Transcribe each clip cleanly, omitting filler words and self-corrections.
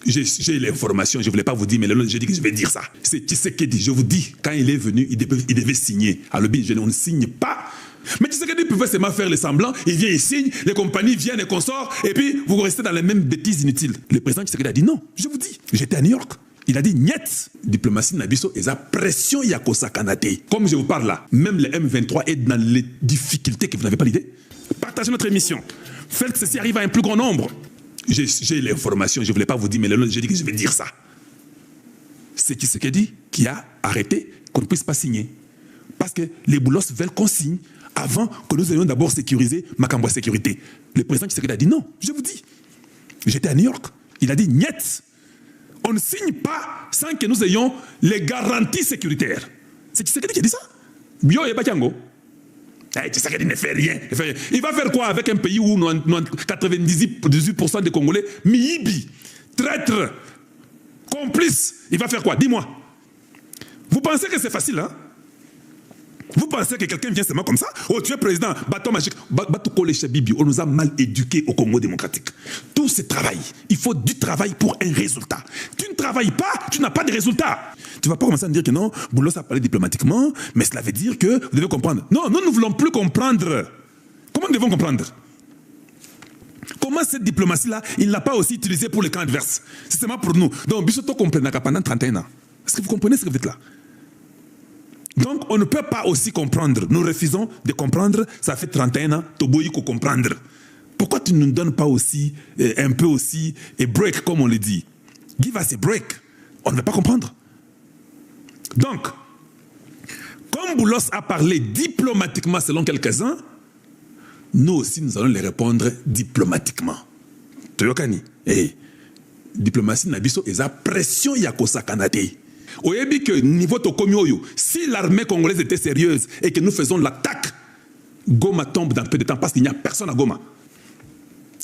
J'ai l'information, je ne voulais pas vous dire, mais j'ai dit que je vais dire ça. C'est Tshisekedi, je vous dis, quand il est venu, il devait signer. Alors, on ne signe pas. Mais Tshisekedi pouvait seulement faire les semblants, il vient, il signe, les compagnies viennent et consortent, et puis vous restez dans les mêmes bêtises inutiles. Le président Tshisekedi a dit non, je vous dis. J'étais à New York. Il a dit niet. Diplomatie Nabiso et sa pression Yakosa Kanate. Comme je vous parle là, même le M23 est dans les difficultés que vous n'avez pas l'idée. Partagez notre émission. Faites que ceci arrive à un plus grand nombre. J'ai l'information, je ne voulais pas vous dire, mais j'ai dit que je vais dire ça. C'est Tshisekedi qui a arrêté qu'on ne puisse pas signer. Parce que les boulos veulent qu'on signe avant que nous ayons d'abord sécurisé Makambo sécurité. Le président Tshisekedi a dit non, je vous dis. J'étais à New York. Il a dit niet. On ne signe pas sans que nous ayons les garanties sécuritaires. C'est Tshisekedi qui a dit ça. Bio et Bakiango. Tshisekedi ne fait rien. Il va faire quoi avec un pays où 98% des Congolais, miibi, traître, complice. Il va faire quoi? Dis-moi. Vous pensez que c'est facile, hein? Vous pensez que quelqu'un vient seulement comme ça? Oh, tu es président, bâton magique. On nous a mal éduqués au Congo démocratique. Tout ce travail, il faut du travail pour un résultat. Tu ne travailles pas, tu n'as pas de résultat. Tu ne vas pas commencer à me dire que non, Boulos a parlé diplomatiquement, mais cela veut dire que vous devez comprendre. Non, nous ne voulons plus comprendre. Comment nous devons comprendre? Comment cette diplomatie-là, il ne l'a pas aussi utilisée pour les camps adverses? C'est seulement pour nous. Donc, Bissoto comprend pendant 31 ans. Est-ce que vous comprenez ce que vous dites là? Donc, on ne peut pas aussi comprendre. Nous refusons de comprendre. Ça fait 31 ans, Toboyi qu'on comprendre. Pourquoi tu ne nous donnes pas aussi, un peu aussi, et break, comme on le dit? Give us a break. On ne va pas comprendre. Donc, comme Boulos a parlé diplomatiquement selon quelques-uns, nous aussi, nous allons les répondre diplomatiquement. Toyokani. Diplomatie Nabiso et sa pression Yakosa Kanate. Oyebi que niveau Tokomioyo, si l'armée congolaise était sérieuse et que nous faisons l'attaque, Goma tombe dans peu de temps parce qu'il n'y a personne à Goma.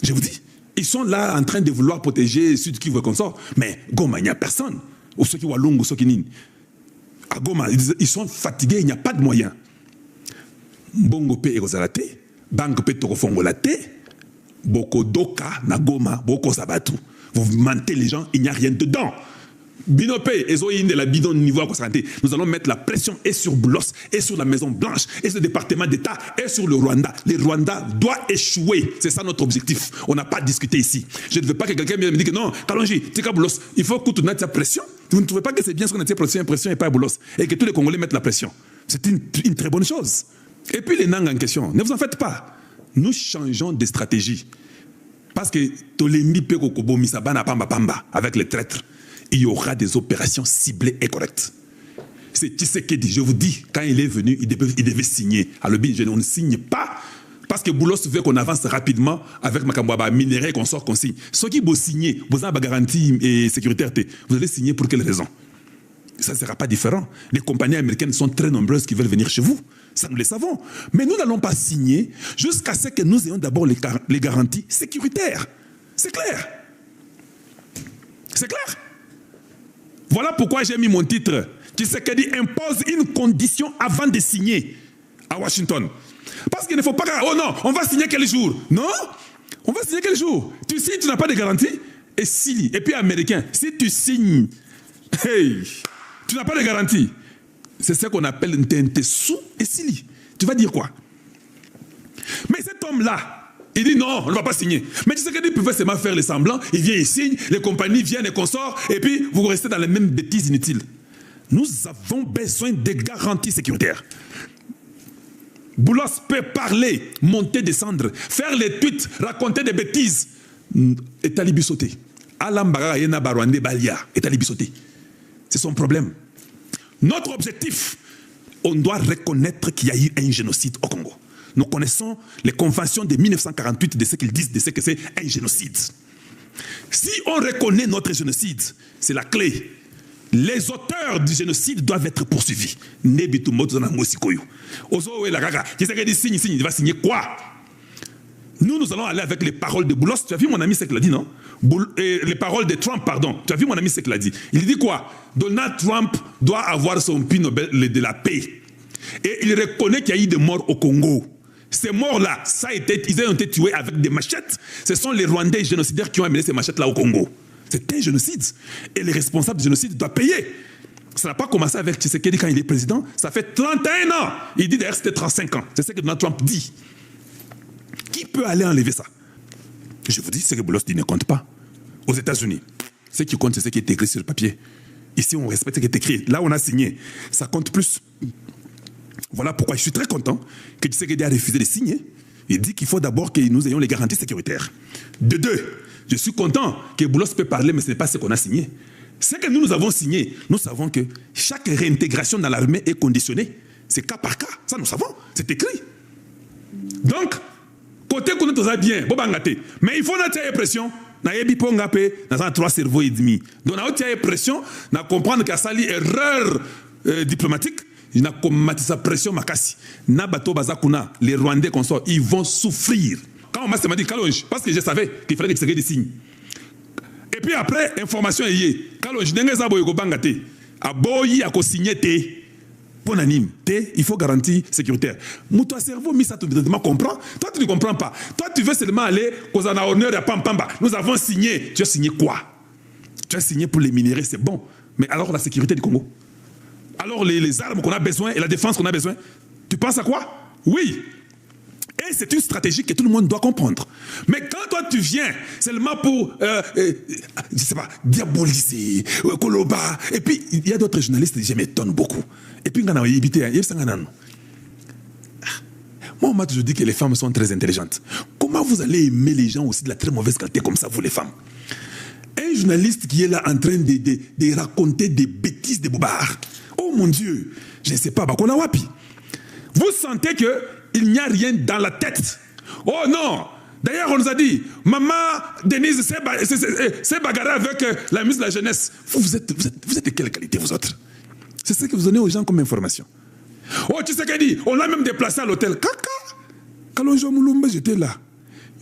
Je vous dis, ils sont là en train de vouloir protéger Sud Kivu et consort, mais Goma, il n'y a personne. Ou ceux qui Walungu, ceux qui Nini. À Goma, ils sont fatigués, il n'y a pas de moyens. Bongo pe Erozalate, Bango pe Torofongolate, Boko Doka, Nagoma, Boko Sabatu. Vous mentez les gens, il n'y a rien dedans. Binopé, de la bidon niveau à santé. Nous allons mettre la pression et sur Boulos, et sur la Maison Blanche, et sur le département d'État, et sur le Rwanda. Le Rwanda doit échouer. C'est ça notre objectif. On n'a pas discuté ici. Je ne veux pas que quelqu'un me dise que non, Kalonji, Tika Boulos, il faut que tu mettes la pression. Vous ne trouvez pas que c'est bien ce qu'on a dit, pression et pas Boulos, et que tous les Congolais mettent la pression. C'est une très bonne chose. Et puis les Nang en question, ne vous en faites pas. Nous changeons de stratégie. Parce que Tolembi Pekokobo Misabana Pamba Pamba, avec les traîtres, il y aura des opérations ciblées et correctes. C'est Tshisekedi, je vous dis, quand il est venu, il devait signer. Alors, on ne signe pas, parce que Boulos veut qu'on avance rapidement avec Makambouaba, minerai, qu'on sort, qu'on signe. Ceux qui vont signer, vous avez la garantie et sécurité, vous allez signer pour quelle raison? Ça ne sera pas différent. Les compagnies américaines sont très nombreuses qui veulent venir chez vous. Ça, nous le savons. Mais nous n'allons pas signer jusqu'à ce que nous ayons d'abord les garanties sécuritaires. C'est clair. C'est clair. Voilà pourquoi j'ai mis mon titre. Tshisekedi impose une condition avant de signer à Washington. Parce qu'il ne faut pas... Oh non, on va signer quel jour? Non, on va signer quel jour? Tu signes, tu n'as pas de garantie? Et si, et puis américain, si tu signes, hey, tu n'as pas de garantie. C'est ce qu'on appelle un sous et sili. Tu vas dire quoi? Mais cet homme-là, il dit non, on ne va pas signer. Mais tu sais qu'il pouvait seulement faire les semblants, il vient, il signe, les compagnies viennent et consortent, et puis vous restez dans les mêmes bêtises inutiles. Nous avons besoin de garanties sécuritaires. Boulos peut parler, monter, descendre, faire les tweets, raconter des bêtises. Et Talibi sauter. Alambara Yena Barwande Balia. Et Talibi sauter. C'est son problème. Notre objectif, on doit reconnaître qu'il y a eu un génocide au Congo. Nous connaissons les conventions de 1948 de ce qu'ils disent, de ce que c'est un génocide. Si on reconnaît notre génocide, c'est la clé. Les auteurs du génocide doivent être poursuivis. Il va signer quoi? Nous allons aller avec les paroles de Boulos. Tu as vu mon ami ce qu'il a dit, non? Les paroles de Trump, pardon. Tu as vu mon ami ce qu'il a dit? Il dit quoi? Donald Trump doit avoir son prix Nobel de la paix. Et il reconnaît qu'il y a eu des morts au Congo. Ces morts-là, ils ont été tués avec des machettes. Ce sont les Rwandais génocidaires qui ont amené ces machettes-là au Congo. C'est un génocide. Et les responsables du génocide doivent payer. Ça n'a pas commencé avec Tshisekedi quand il est président. Ça fait 31 ans. Il dit d'ailleurs c'était 35 ans. C'est ce que Donald Trump dit. Qui peut aller enlever ça? Je vous dis, ce que Boulos dit ne compte pas. Aux États-Unis, ce qui compte, c'est ce qui est écrit sur le papier. Ici, on respecte ce qui est écrit. Là, on a signé. Ça compte plus. Voilà pourquoi je suis très content que Tshisekedi a refusé de signer. Il dit qu'il faut d'abord que nous ayons les garanties sécuritaires. De deux, je suis content que Boulos peut parler, mais ce n'est pas ce qu'on a signé. Ce que nous avons signé, nous savons que chaque réintégration dans l'armée est conditionnée. C'est cas par cas. Ça, nous savons. C'est écrit. Donc, côté qu'on est bien, mais il faut notre pression. Na yebi ponga pe na 3 cerveaux et demi. Donc na otia pression, na comprendre qu'il y a sali erreur diplomatique, il na combattu sa pression makasi. Na bato bazakuna, les Rwandais qu'on sort, ils vont souffrir. Quand on m'a dit Kalonji, parce que je savais qu'il fallait que tu des signes. Et puis après, information est yé. Kalonji n'engage pas boyko bangate. Aboyi a ko signé té. Pour anime, il faut garantie sécuritaire. Mon cerveau, mais ça tu comprends. Toi, tu ne comprends pas. Toi, tu veux seulement aller aux honneur à Pampamba. Nous avons signé. Tu as signé quoi? Tu as signé pour les minéraux, c'est bon. Mais alors la sécurité du Congo? Alors les armes qu'on a besoin et la défense qu'on a besoin? Tu penses à quoi? Oui. Et c'est une stratégie que tout le monde doit comprendre. Mais quand toi tu viens seulement pour, je sais pas, diaboliser, Koloba, et puis il y a d'autres journalistes qui m'étonnent beaucoup. Et puis moi on m'a toujours dit que les femmes sont très intelligentes. Comment vous allez aimer les gens aussi de la très mauvaise qualité comme ça, vous les femmes? Un journaliste qui est là en train de raconter des bêtises, des bobards. Oh mon Dieu, je ne sais pas, Bakona Wapi. Vous sentez qu'il n'y a rien dans la tête. Oh non! D'ailleurs, on nous a dit, maman Denise s'est bagarrée avec la ministre de la Jeunesse. Vous êtes de quelle qualité, vous autres? C'est ce que vous donnez aux gens comme information. Oh, tu sais qu'elle dit, on l'a même déplacé à l'hôtel. Kaka! Kalonjo Moulumba, j'étais là.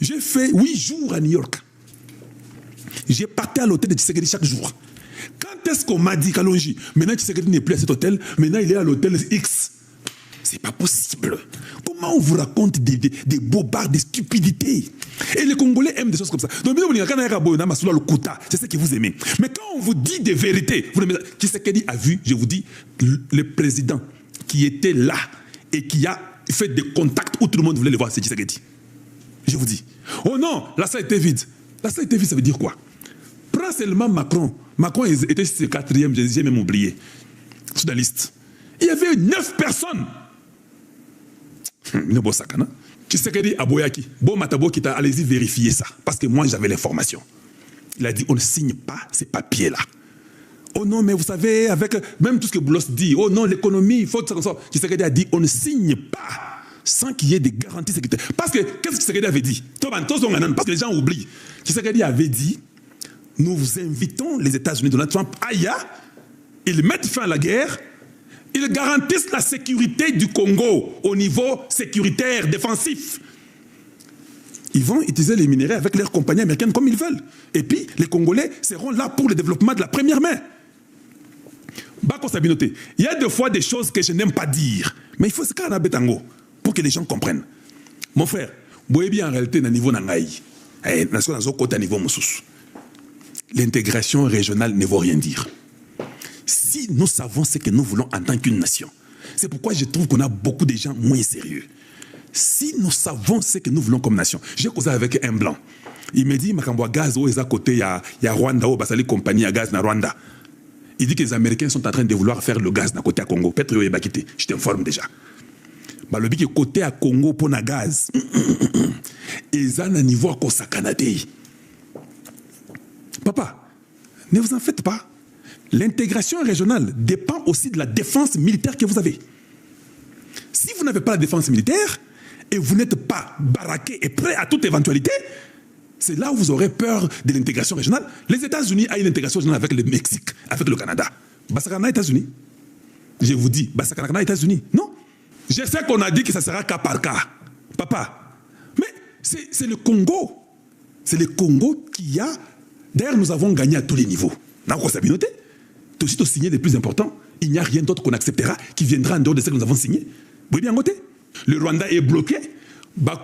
J'ai fait 8 jours à New York. J'ai parti à l'hôtel de Tshisekedi chaque jour. Quand est-ce qu'on m'a dit, Kalonji, maintenant Tshisekedi n'est plus à cet hôtel, maintenant il est à l'hôtel X? C'est pas possible. Comment on vous raconte des bobards, des stupidités? Et les Congolais aiment des choses comme ça. Donc, c'est ce que vous aimez. Mais quand on vous dit des vérités, vous aimez. Tshisekedi a vu, je vous dis, le président qui était là et qui a fait des contacts où tout le monde voulait le voir, c'est Tshisekedi. Je vous dis. Oh non, la salle était vide. La salle était vide, ça veut dire quoi? Prends seulement Macron. Macron était sur le 4e, j'ai même oublié. Sur la liste. Il y avait 9 personnes. Tshisekedi Aboyaki, bon Matabo qui t'a allez-y vérifier ça. Parce que moi j'avais l'information. Il a dit on ne signe pas ces papiers-là. Oh non, mais vous savez, avec même tout ce que Boulos dit, oh non, l'économie, il faut que ça. Tshisekedi a dit on ne signe pas sans qu'il y ait des garanties sécuritaires. Parce que qu'est-ce que Tshisekedi avait dit? Parce que les gens oublient. Tshisekedi avait dit nous vous invitons les États-Unis, Donald Trump, aïe, ils mettent fin à la guerre. Ils garantissent la sécurité du Congo au niveau sécuritaire, défensif. Ils vont utiliser les minéraux avec leurs compagnies américaines comme ils veulent. Et puis, les Congolais seront là pour le développement de la première main. Bako Sabinoté, il y a des fois des choses que je n'aime pas dire. Mais il faut se faire un bétango pour que les gens comprennent. Mon frère, vous voyez bien en réalité, au niveau nangaï, l'intégration régionale ne vaut rien dire. Si nous savons ce que nous voulons en tant qu'une nation, c'est pourquoi je trouve qu'on a beaucoup de gens moins sérieux. Si nous savons ce que nous voulons comme nation, j'ai causé avec un blanc. Il me dit, Makamboa gaz, où est à côté, il y a Rwanda, où est compagnie à gaz dans Rwanda. Il dit que les Américains sont en train de vouloir faire le gaz dans côté à Congo. Peut-être qu'il va quitter. Je t'informe déjà. Le but est côté à Congo pour le gaz. Ils ont un niveau à Kosa Canada. Papa, ne vous en faites pas. L'intégration régionale dépend aussi de la défense militaire que vous avez. Si vous n'avez pas la défense militaire et vous n'êtes pas baraqué et prêt à toute éventualité, c'est là où vous aurez peur de l'intégration régionale. Les États-Unis ont une intégration régionale avec le Mexique, avec le Canada. Bassakana, États-Unis. Je vous dis, Bassakana, États-Unis. Non. Je sais qu'on a dit que ça sera cas par cas. Papa. Mais c'est le Congo. C'est le Congo qui a... D'ailleurs, nous avons gagné à tous les niveaux. N'a-t-on pas noté? Aussitôt signé les plus importants, il n'y a rien d'autre qu'on acceptera qui viendra en dehors de ce que nous avons signé. Vous voyez bien côté? Le Rwanda est bloqué.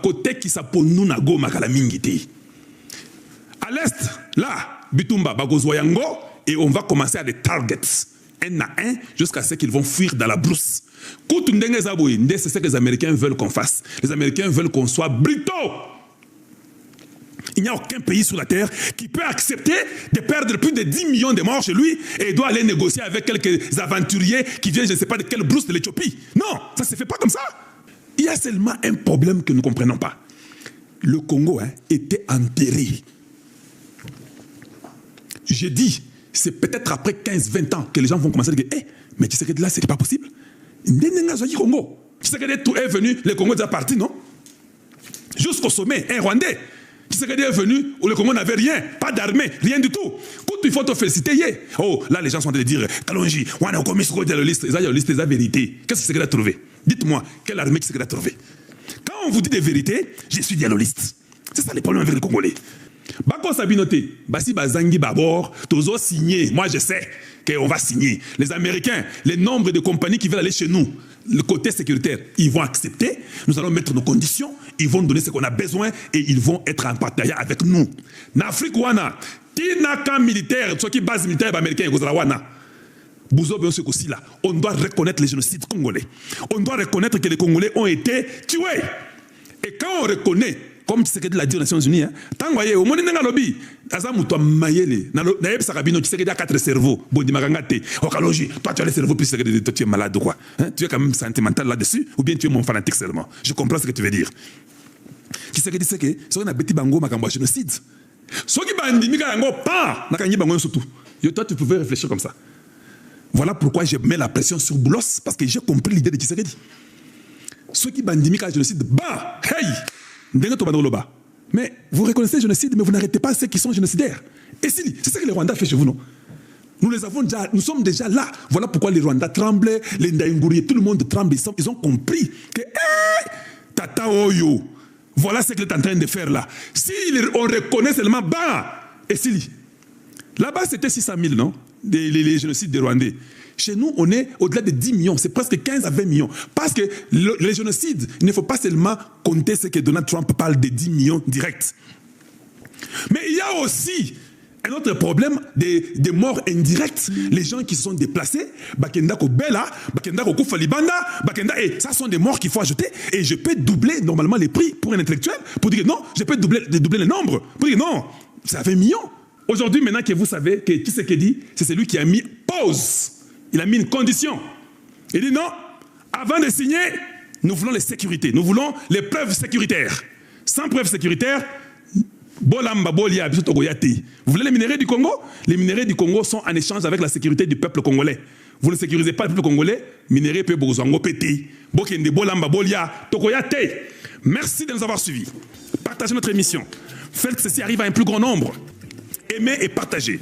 Côté qui s'appelle Nunago Makalamingiti. À l'est, là, Bitumba, Bagozwayango, et on va commencer à des targets, un à un, jusqu'à ce qu'ils vont fuir dans la brousse. C'est ce que les Américains veulent qu'on fasse. Les Américains veulent qu'on soit brutaux. Il n'y a aucun pays sur la terre qui peut accepter de perdre plus de 10 millions de morts chez lui et doit aller négocier avec quelques aventuriers qui viennent, je ne sais pas de quelle brousse de l'Éthiopie. Non, ça ne se fait pas comme ça. Il y a seulement un problème que nous ne comprenons pas. Le Congo était enterré. J'ai dit, c'est peut-être après 15-20 ans que les gens vont commencer à dire mais tu sais que là, ce n'est pas possible. Congo. Tu sais que tout est venu, le Congo est déjà parti, non? Jusqu'au sommet, un Rwandais. Tu sais que est venu où le Congo n'avait rien, pas d'armée, rien du tout. Quand il faut te féliciter, oh, là les gens sont en train de dire, Kalonji, on a commis ce qu'on dit à la liste, la liste des vérités. Qu'est-ce que c'est qu'il a trouvé? Dites-moi, quelle armée c'est qu'il a trouvé? Quand on vous dit des vérités, je suis dialogiste. C'est ça les problèmes avec les Congolais. Bako Sabinoté, Bassi Bazangi Babor, Tozo signé, moi je sais qu'on va signer. Les Américains, les nombres de compagnies qui veulent aller chez nous, le côté sécuritaire, ils vont accepter, nous allons mettre nos conditions, ils vont donner ce qu'on a besoin et ils vont être en partenariat avec nous. En Afrique, Tinaka militaire, ce qui est base militaire américaine, on doit reconnaître les génocides congolais. On doit reconnaître que les Congolais ont été tués. Et quand on reconnaît, comme Tshisekedi l'a dit aux Nations Unies, tant que au monde n'a lobby, azamuto mayele, naeb sakabino Tshisekedi a 4 cerveaux, bodi magangate, okaloji, toi tu as les cerveaux plus Tshisekedi, toi tu es malade quoi, tu es quand même sentimental là-dessus, ou bien tu es mon fanatique seulement. Je comprends ce que tu veux dire. Tshisekedi c'est que ce qu'on a bêti bango makambo génocide. Ce qui bandi mikango pas, nakangi bango surtout. Toi tu pouvais réfléchir comme ça. Voilà pourquoi je mets la pression sur Boulos parce que j'ai compris l'idée de Tshisekedi. Ceux qui bandi mikango génocide, bah, hey. Mais vous reconnaissez le génocide, mais vous n'arrêtez pas ceux qui sont génocidaires. Et c'est ça que le Rwanda fait chez vous, non? Nous sommes déjà là. Voilà pourquoi les Rwandais tremblent, les Ndaïngouri, tout le monde tremble. Ils ont compris que, Tata Oyo, voilà ce qu'il est en train de faire là. Si on reconnaît seulement, et si là-bas c'était 600 000, non? Les génocides des Rwandais. Chez nous, on est au-delà de 10 millions. C'est presque 15 à 20 millions. Parce que les génocides, il ne faut pas seulement compter ce que Donald Trump parle de 10 millions directs. Mais il y a aussi un autre problème des morts indirectes. Les gens qui se sont déplacés, Bakenda Kobela, Bakenda Kofalibanda, Bakenda, et ça sont des morts qu'il faut ajouter. Et je peux doubler normalement les prix pour un intellectuel. Pour dire non, je peux doubler le nombre. Pour dire non, ça fait 20 millions. Aujourd'hui, maintenant que vous savez que Tshisekedi, c'est celui qui a mis pause. Il a mis une condition. Il dit non, avant de signer, nous voulons les sécurités. Nous voulons les preuves sécuritaires. Sans preuves sécuritaires, vous voulez les minéraux du Congo? Les minéraux du Congo sont en échange avec la sécurité du peuple congolais. Vous ne sécurisez pas le peuple congolais, minéraux peut bozango pété. Merci de nous avoir suivis. Partagez notre émission. Faites ceci arrive à un plus grand nombre. Aimez et partagez.